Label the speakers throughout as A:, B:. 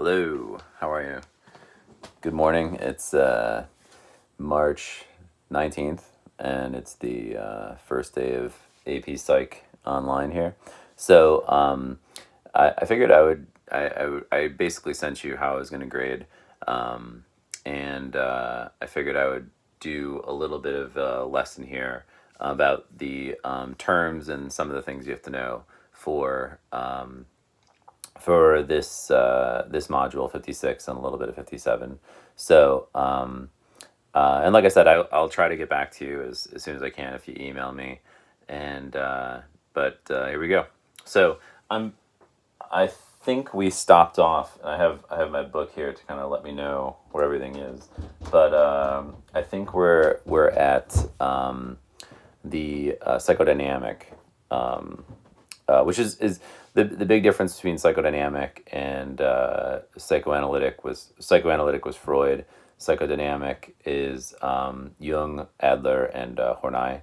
A: Hello, how are you? Good morning. It's March 19th, and it's the first day of AP Psych online here. So I figured I basically sent you how I was going to grade, and I figured I would do a little bit of a lesson here about the terms and some of the things you have to know for this module 56 and a little bit of 57. So and like I said, I'll try to get back to you as soon as I can if you email me. And here we go. So I think we stopped off. I have my book here to kind of let me know where everything is. But I think we're at the psychodynamic, which is the big difference between psychodynamic and psychoanalytic was Freud. Psychodynamic is Jung, Adler, and Horney,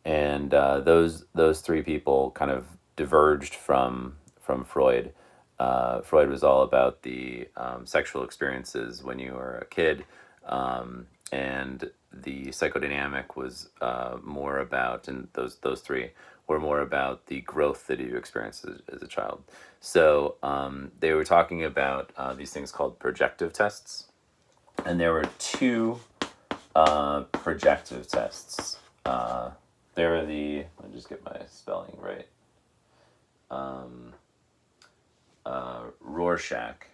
A: and those three people kind of diverged from Freud. Freud was all about the sexual experiences when you were a kid, and the psychodynamic was more about, and those three were more about the growth that you experienced as a child. So they were talking about these things called projective tests, and there were two projective tests. There were let me just get my spelling right. Rorschach.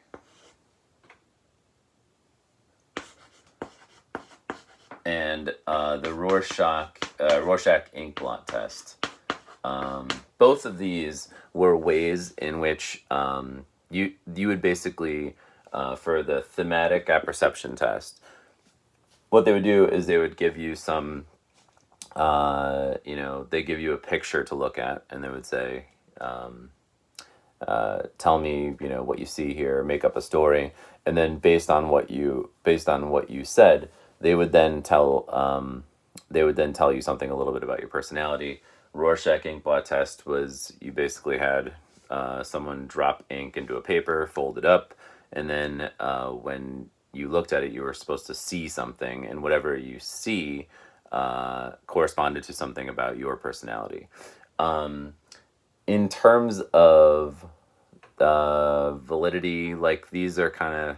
A: And the Rorschach ink blot test. Both of these were ways in which you would basically, for the thematic apperception test, what they would do is they would give you some, they give you a picture to look at, and they would say, tell me, what you see here, make up a story, and then based on what you said, they would then tell you something a little bit about your personality. Rorschach inkblot test was you basically had someone drop ink into a paper, fold it up, and then when you looked at it, you were supposed to see something, and whatever you see corresponded to something about your personality. In terms of validity, like these are kind of,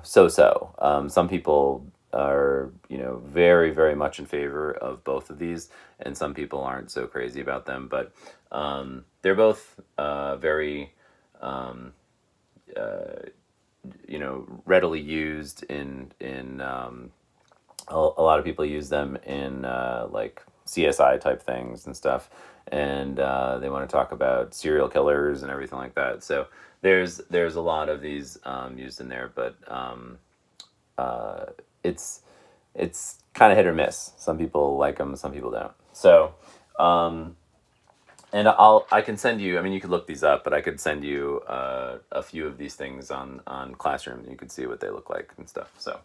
A: so-so. Some people are, very, very much in favor of both of these, and some people aren't so crazy about them, but they're both very, readily used in a lot of people use them in like CSI type things and stuff, and they want to talk about serial killers and everything like that. So there's a lot of these used in there, but it's kind of hit or miss. Some people like them, some people don't. So and I can send you. I mean, you could look these up, but I could send you a few of these things on Classroom, and you could see what they look like and stuff. So,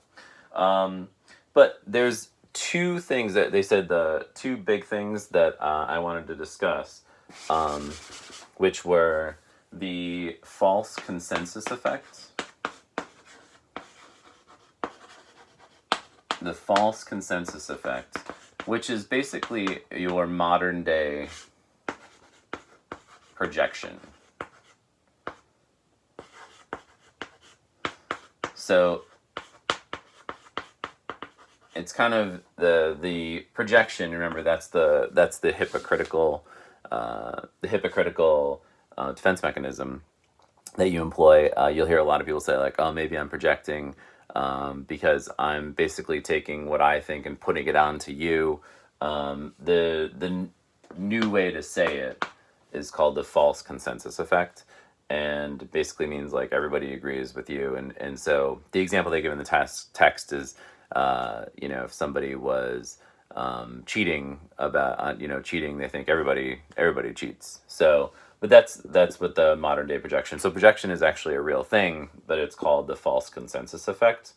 A: but there's two things that they said, the two big things that I wanted to discuss, which were the false consensus effect. The false consensus effect, which is basically your modern day projection. So it's kind of the projection. Remember, that's the hypocritical defense mechanism that you employ. You'll hear a lot of people say like, "Oh, maybe I'm projecting because I'm basically taking what I think and putting it onto you." The new way to say it is called the false consensus effect, and basically means like everybody agrees with you. And so the example they give in the text is, if somebody was cheating about, cheating, they think everybody cheats. So, but that's what the modern day projection. So projection is actually a real thing, but it's called the false consensus effect.